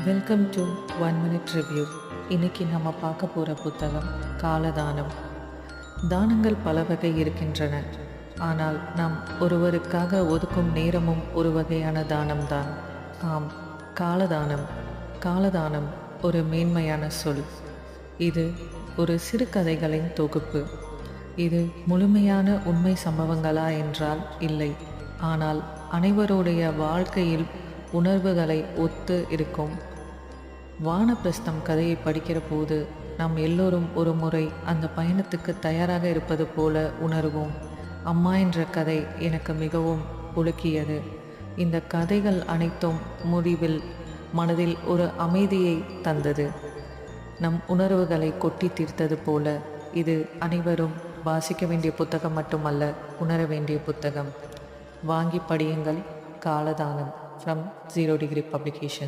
Welcome to 1 minute review. இன்னைக்கு நம்ம பார்க்க போகிற புத்தகம் காலதானம். தானங்கள் பல வகை இருக்கின்றன. ஆனால் நாம் ஒருவருக்காக ஒதுக்கும் நேரமும் ஒரு வகையான தானம்தான். ஆம், காலதானம். காலதானம் ஒரு மேன்மையான சொல். இது ஒரு சிறுகதைகளின் தொகுப்பு. இது முழுமையான உண்மை சம்பவங்களா என்றால் இல்லை. ஆனால் அனைவருடைய வாழ்க்கையில் உணர்வுகளை ஒத்து இருக்கும். வானப்பிரஸ்தம் கதையை படிக்கிற போது நாம் எல்லோரும் ஒரு முறை அந்த பயணத்துக்கு தயாராக இருப்பது போல உணர்வோம். அம்மா என்ற கதை எனக்கு மிகவும் உலுக்கியது. இந்த கதைகள் அனைத்தும் முடிவில் மனதில் ஒரு அமைதியை தந்தது. நம் உணர்வுகளை கொட்டி தீர்த்தது போல. இது அனைவரும் வாசிக்க வேண்டிய புத்தகம் மட்டுமல்ல, உணர வேண்டிய புத்தகம். வாங்கி படியுங்கள். காலதானம் ஃப்ரம் 0 டிகிரி பப்ளிகேஷன்.